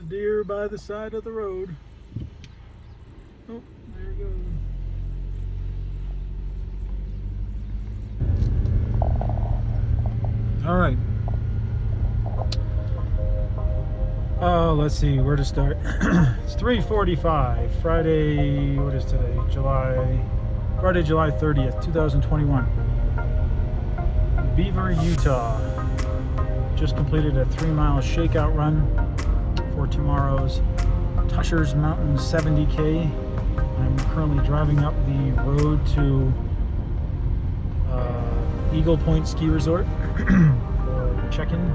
deer by the side of the road. Oh, there he goes. All right. Let's see where to start. It's 3:45. Friday. What is today? Friday, July 30th, 2021. Beaver, Utah. Just completed a 3-mile shakeout run for tomorrow's Tushars Mountain 70K. I'm currently driving up the road to Eagle Point Ski Resort for check-in.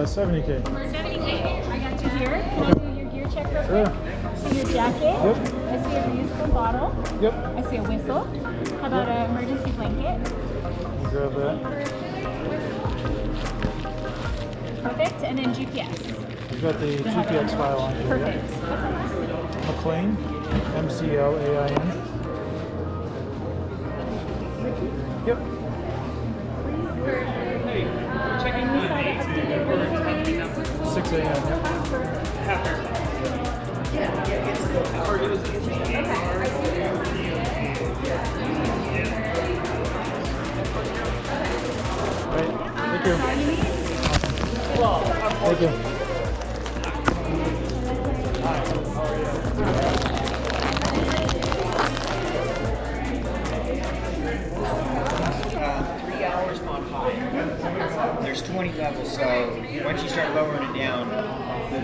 $70K. 70K. I got you here. Can I do your gear check real quick? Sure. See your jacket. Yep. I see a reusable bottle. Yep. I see a whistle. How about an emergency blanket? Grab that. Perfect. And then GPS. We've got the GPX file on here. Perfect. Yep. McLean. MCLAIN. Yep. And you saw the updated rate today? 6 a.m. Yep. Right. Thank you. Thank you. 3 hours on high. There's 20 levels, so once you start lowering it down, the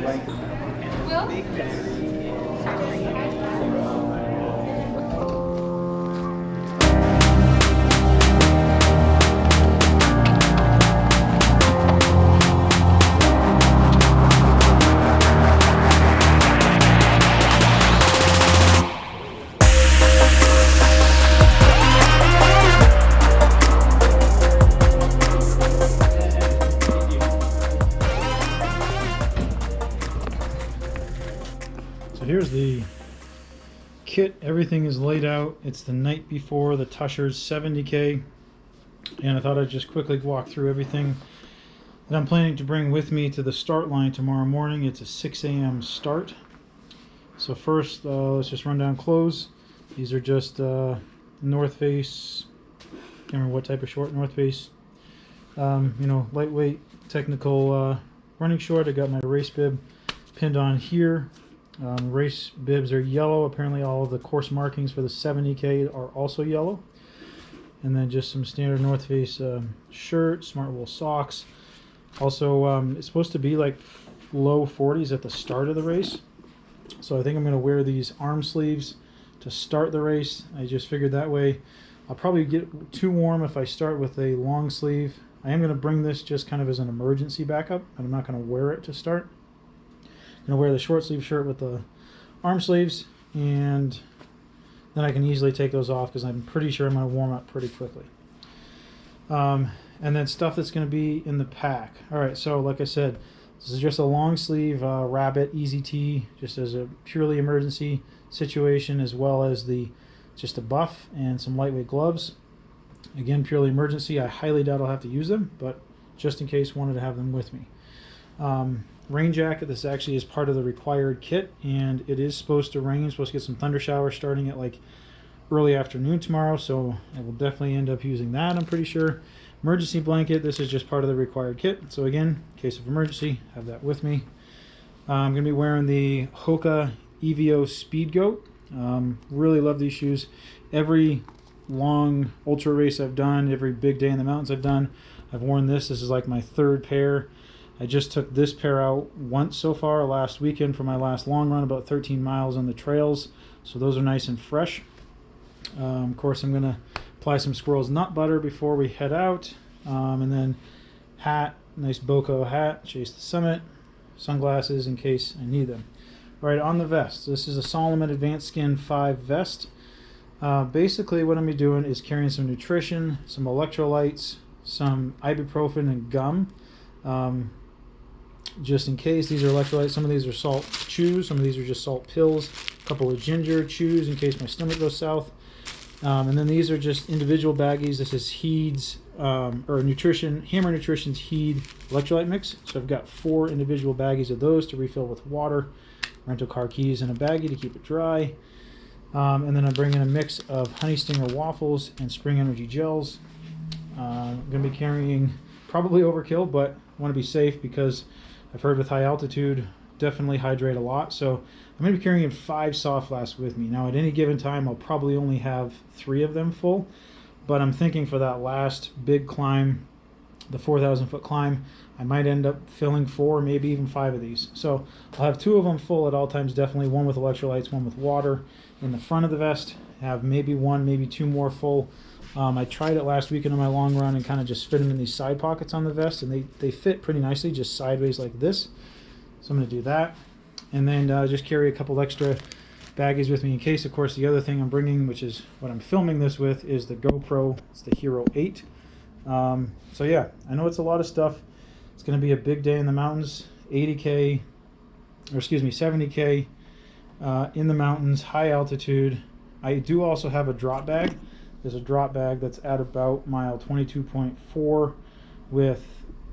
big battery Here's the kit. Everything is laid out. It's the night before the Tushars 70K, and I thought I'd just quickly walk through everything that I'm planning to bring with me to the start line tomorrow morning. It's a 6 a.m. start. So first, let's just run down clothes. These are just North Face. Can't remember what type of short. North Face. Lightweight, technical running short. I got my race bib pinned on here. Race bibs are yellow. Apparently all of the course markings for the 70K are also yellow. And then just some standard North Face shirt, smart wool socks. Also, it's supposed to be like low 40s at the start of the race. So I think I'm going to wear these arm sleeves to start the race. I just figured that way I'll probably get too warm if I start with a long sleeve. I am going to bring this just kind of as an emergency backup, and I'm not going to wear it to start. I'm going to wear the short sleeve shirt with the arm sleeves, and then I can easily take those off because I'm pretty sure I'm going to warm up pretty quickly. And then stuff that's going to be in the pack. Alright, so like I said, this is just a long sleeve rabbit easy tee, just as a purely emergency situation, as well as just a buff and some lightweight gloves. Again, purely emergency. I highly doubt I'll have to use them, but just in case, wanted to have them with me. Rain jacket. This actually is part of the required kit, and it is supposed to rain. Supposed to get some thunder showers starting at like early afternoon tomorrow, so I will definitely end up using that, I'm pretty sure. Emergency blanket. This is just part of the required kit, so again, in case of emergency, have that with me. I'm going to be wearing the Hoka Evo Speed Goat. Really love these shoes. Every long ultra race I've done, every big day in the mountains I've done, I've worn this. This is like my third pair. I just took this pair out once so far last weekend for my last long run, about 13 miles on the trails. So those are nice and fresh. Of course, I'm going to apply some squirrel's nut butter before we head out. And then hat, nice Boco hat, chase the summit, sunglasses in case I need them. All right, on the vest. This is a Solomon Advanced Skin 5 vest. Basically what I'm going to be doing is carrying some nutrition, some electrolytes, some ibuprofen and gum. Just in case. These are electrolytes. Some of these are salt chews, some of these are just salt pills, a couple of ginger chews in case my stomach goes south. And then these are just individual baggies. This is Heed's or Nutrition, Hammer Nutrition's Heed electrolyte mix. So I've got 4 individual baggies of those to refill with water, rental car keys, and a baggie to keep it dry. And then I'm bringing a mix of Honey Stinger waffles and Spring Energy gels. I'm going to be carrying probably overkill, but I want to be safe because I've heard with high altitude, definitely hydrate a lot. So I'm going to be carrying 5 soft flasks with me. Now at any given time, I'll probably only have 3 of them full, but I'm thinking for that last big climb, the 4,000 foot climb, I might end up filling 4, maybe even 5 of these. So I'll have 2 of them full at all times, definitely, one with electrolytes, one with water. In the front of the vest, have maybe 1, maybe 2 more full. I tried it last weekend on my long run and kind of just fit them in these side pockets on the vest, and they fit pretty nicely, just sideways like this. So I'm going to do that. And then just carry a couple extra baggies with me in case. Of course, the other thing I'm bringing, which is what I'm filming this with, is the GoPro. It's the Hero 8. So yeah, I know it's a lot of stuff. It's going to be a big day in the mountains. 80K, or excuse me, 70K in the mountains, high altitude. I do also have a drop bag. There's a drop bag that's at about mile 22.4 with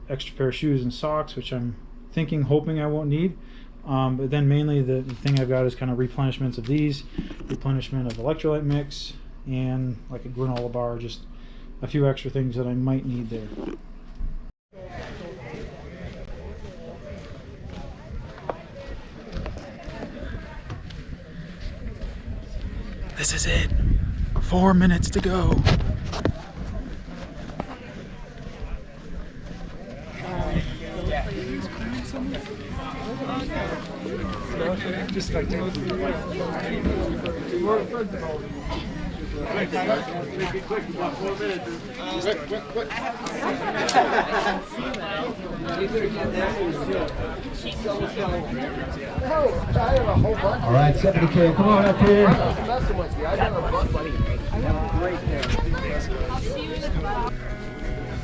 extra pair of shoes and socks, which I'm hoping I won't need. But then mainly the thing I've got is kind of replenishments of these, replenishment of electrolyte mix, and like a granola bar, just a few extra things that I might need there. This is it. 4 minutes to go. Just like All right, 70K, come on up here.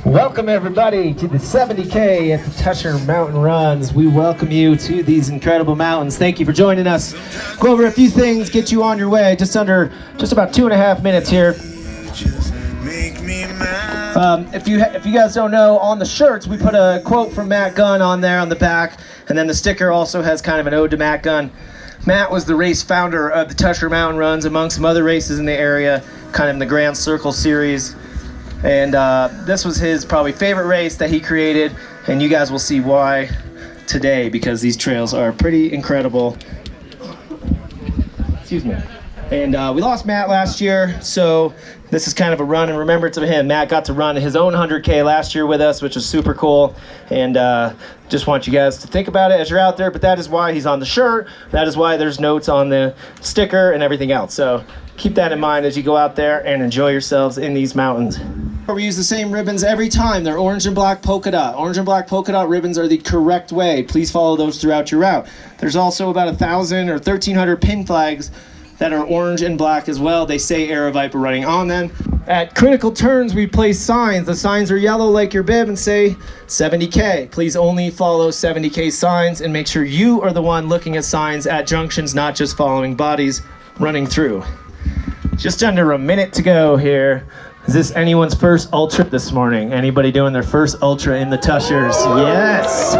Welcome everybody to the 70K at the Tushars Mountain Runs. We welcome you to these incredible mountains. Thank you for joining us. Go over a few things, get you on your way. Just about 2.5 minutes here. If you guys don't know, on the shirts we put a quote from Matt Gunn on there on the back, and then the sticker also has kind of an ode to Matt Gunn. Matt was the race founder of the Tushars Mountain Runs, among some other races in the area, kind of in the Grand Circle series. And this was his probably favorite race that he created, and you guys will see why today, because these trails are pretty incredible. Excuse me. And we lost Matt last year, so this is kind of a run in remembrance of him. Matt got to run his own 100K last year with us, which was super cool. And just want you guys to think about it as you're out there, but that is why he's on the shirt. That is why there's notes on the sticker and everything else. So keep that in mind as you go out there and enjoy yourselves in these mountains. We use the same ribbons every time. They're orange and black polka dot. Orange and black polka dot ribbons are the correct way. Please follow those throughout your route. There's also about 1,000 or 1,300 pin flags that are orange and black as well. They say AeroViper running on them. At critical turns, we place signs. The signs are yellow like your bib and say 70K. Please only follow 70K signs and make sure you are the one looking at signs at junctions, not just following bodies running through. Just under a minute to go here. Is this anyone's first ultra this morning? Anybody doing their first ultra in the Tushars? Yes!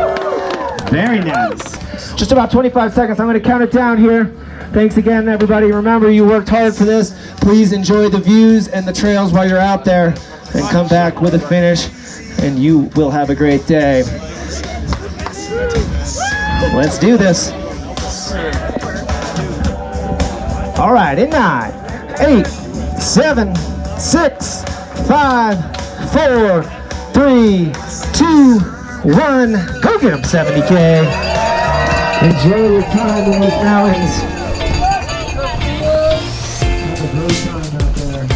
Very nice. Just about 25 seconds. I'm going to count it down here. Thanks again, everybody. Remember, you worked hard for this. Please enjoy the views and the trails while you're out there, and come back with a finish, and you will have a great day. Let's do this. All right, in 9, 8, 7, 6, 5, 4, 3, 2, 1. Go get him, 70K. Enjoy your time in these mountains. Have a great time out there.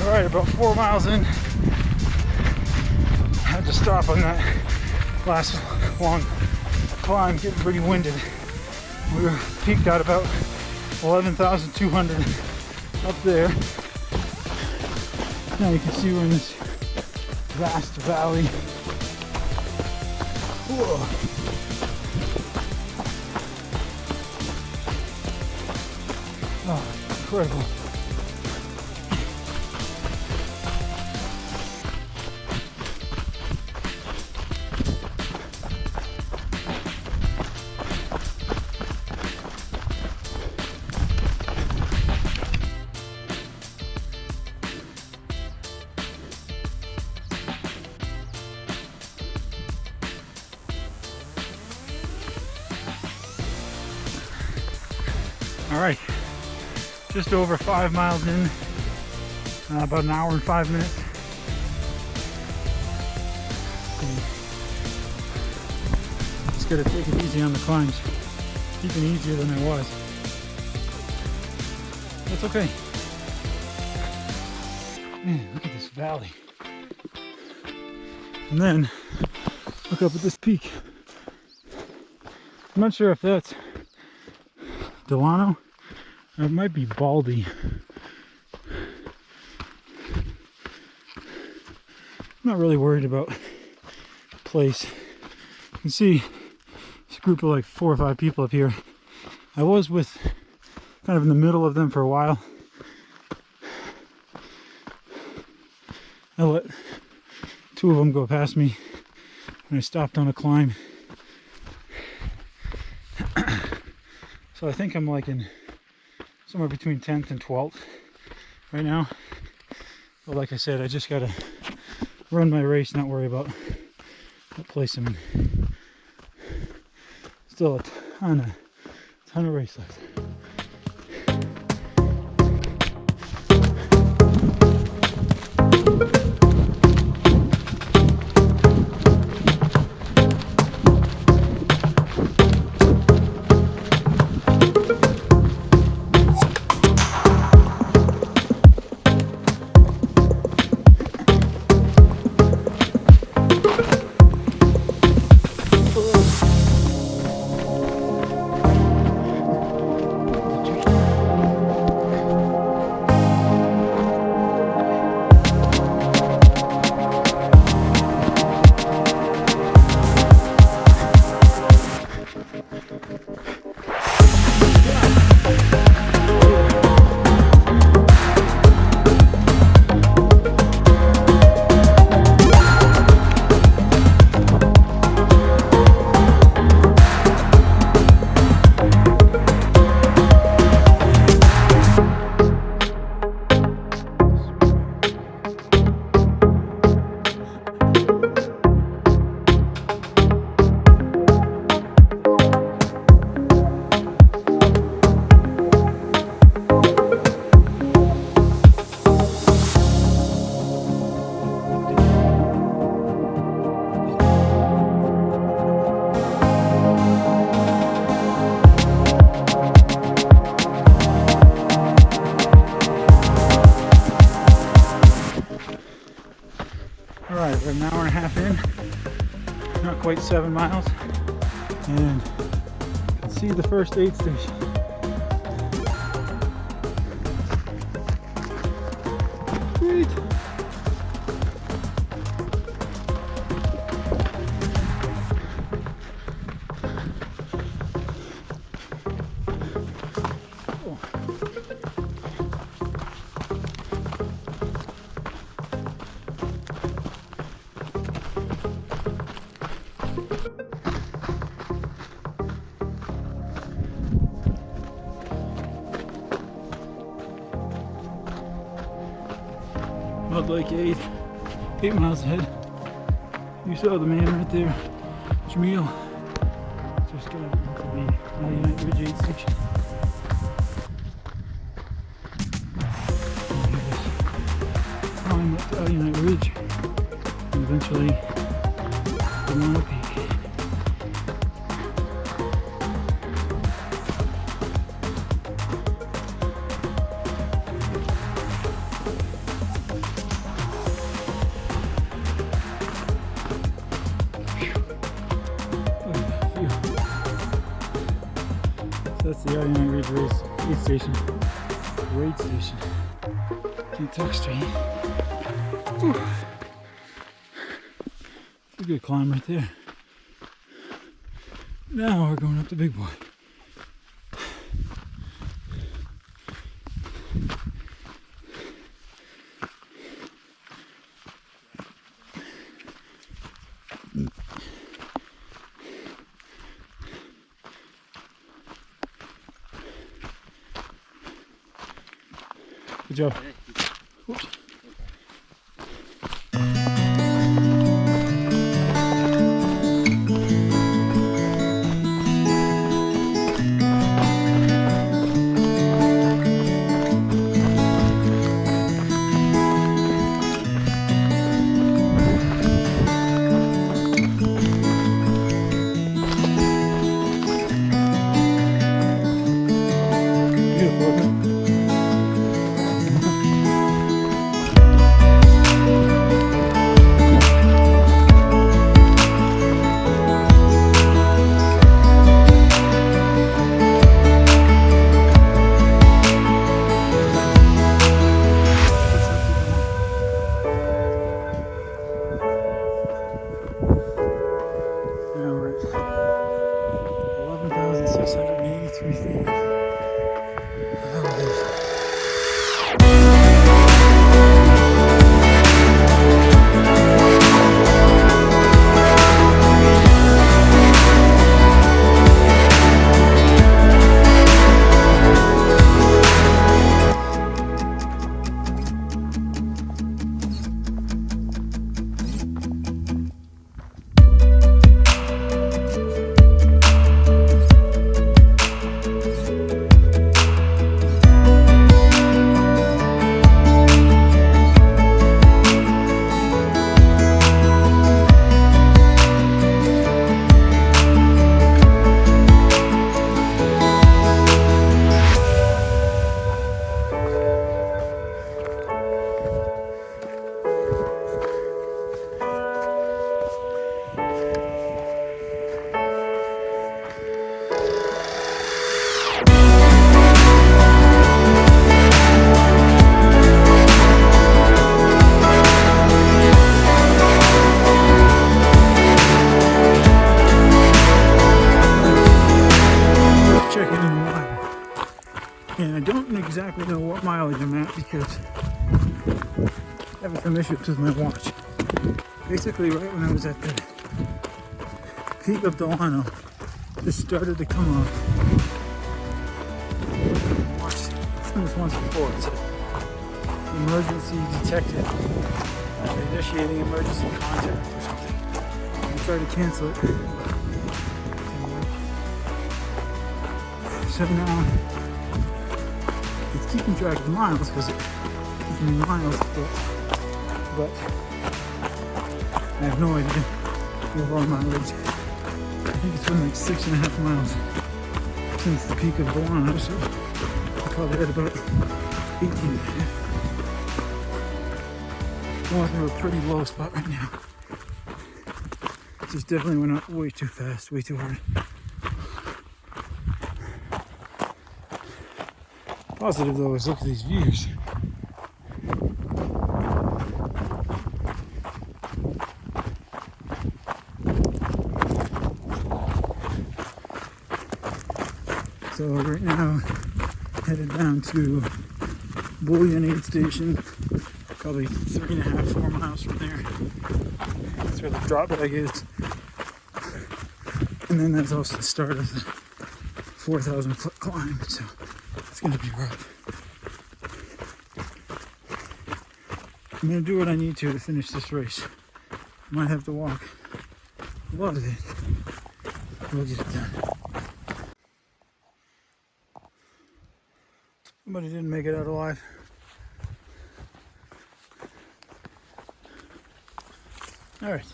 Alright, about 4 miles in, I had to stop on that last long climb, getting pretty winded. We were peaked out about 11,200 up there. Now you can see we're in this vast valley. Whoa. Oh, incredible. All right, just over 5 miles in, about an hour and 5 minutes. Just gotta take it easy on the climbs, even easier than I was. That's okay. Man, look at this valley. And then look up at this peak. I'm not sure if that's Delano, or it might be Baldy. I'm not really worried about the place. You can see this group of like 4 or 5 people up here. I was with kind of in the middle of them for a while. I let 2 of them go past me when I stopped on a climb. So I think I'm like in somewhere between 10th and 12th right now. But like I said, I just gotta run my race, not worry about what place I'm in. Still a ton of race left. All right, we're an hour and a half in, not quite 7 miles, and you can see the first aid station. Sweet. Mud Lake 8 miles ahead. You saw the man right there, Jamil. Just got into the Alpine Ridge 8 section. And here's this climb up to Alpine Ridge and eventually Delano Peak. That's the Alpine Ridge aid station. Raid station. Can't talk straight. Whew. A good climb right there. Now we're going up the big boy. Good job. Oops. Beautiful, isn't it? Now we're at 11,683 feet of elevation. And I don't exactly know what mileage I'm at because I have some issues with my watch. Basically, right when I was at the peak of Delano, just started to come off. I've seen this once before. It said emergency detected, initiating emergency contact or something. I tried to cancel it. So now it's keeping track of miles because it gives me miles, but I have no idea the overall mileage. I think it's been like 6.5 miles since the peak of Delano, so I'm probably at about 18.5. Going through a pretty low spot right now. Just definitely went up way too fast, way too hard. Positive though is look at these views. So right now, headed down to Bullion Aid Station, probably 3.5, 4 miles from there. That's where the drop bag is. And then that's also the start of the 4,000 foot climb, so it's gonna be rough. I'm gonna do what I need to finish this race. Might have to walk a lot of it. We'll get it done. Somebody didn't make it out alive. All right.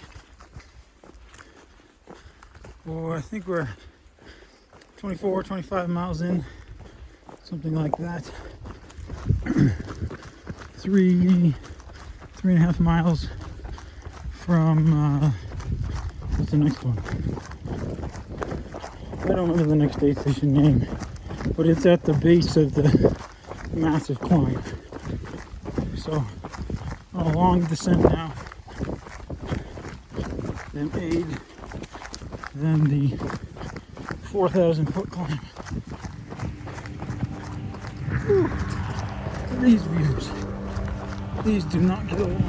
Well, I think we're 24, 25 miles in, something like that. 3.5 miles from, what's the next one? I don't remember the next aid station name, but it's at the base of the massive climb. So, on a long descent now. Then aid, then the 4,000 foot climb. Whew. These views, these do not get old.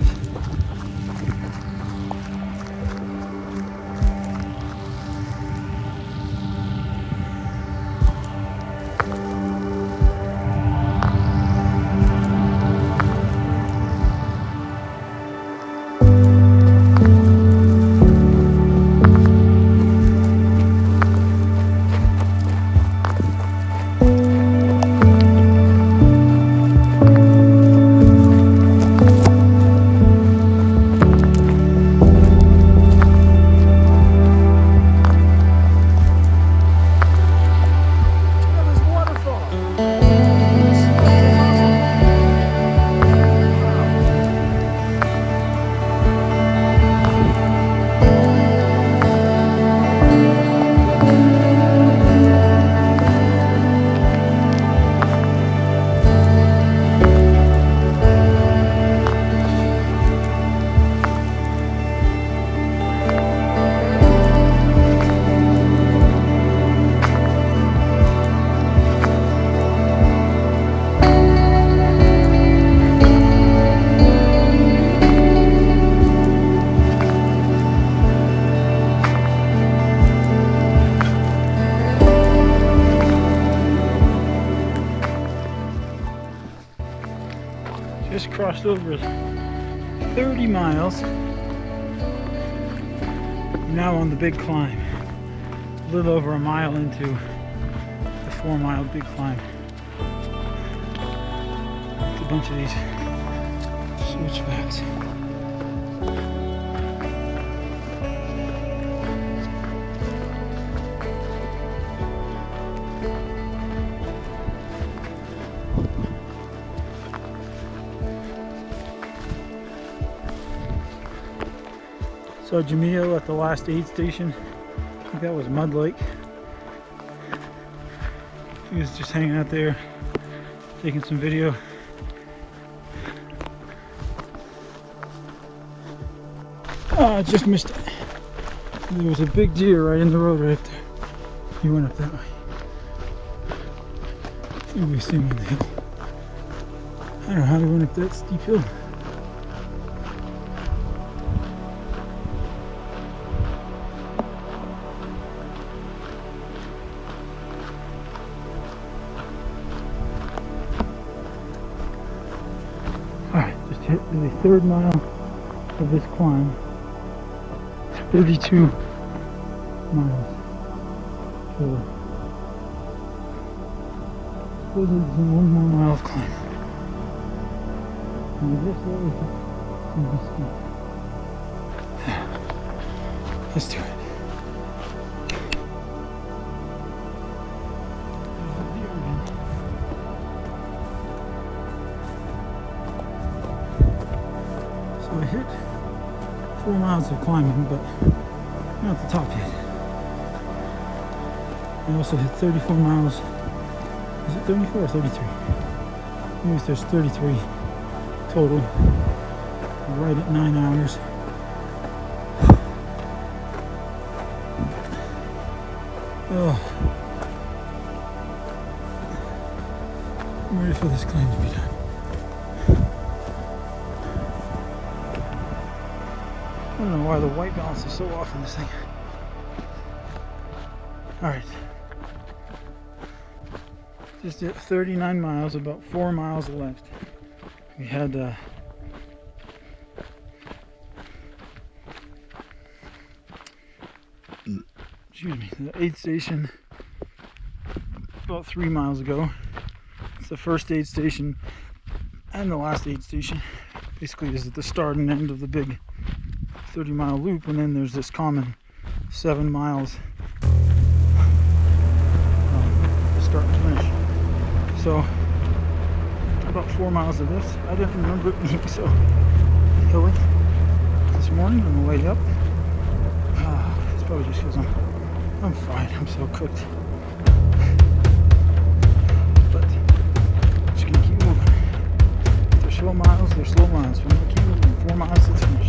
Just crossed over 30 miles. Now on the big climb. A little over a mile into the 4-mile big climb. It's a bunch of these switchbacks. Saw Jamil at the last aid station. I think that was Mud Lake. He was just hanging out there, taking some video. Oh, I just missed it. There was a big deer right in the road right there. He went up that way. I think we see him on the hill. I don't know how he went up that steep hill. Hit the 3rd mile of this climb. It's 32 miles. So supposedly it's 1 more mile of climb. And I guess that was steep. Let's do it. So I 4 miles of climbing, but not the top yet. I also hit 34 miles. Is it 34 or 33? Maybe there's 33 total. Right at 9 hours. Oh. I'm ready for this climb to be done. I don't know why the white balance is so off in this thing. Alright. Just at 39 miles, about 4 miles left. We had excuse me, the aid station about 3 miles ago. It's the first aid station and the last aid station. Basically, this is the start and end of the big 30-mile loop, and then there's this common 7 miles start and finish. So about 4 miles of this. I didn't remember it being so hilly this morning on the way up. It's probably just because I'm fine. I'm so cooked. But just gonna keep moving. If they're slow miles, they're slow miles. But I'm gonna keep moving. 4 miles to finish.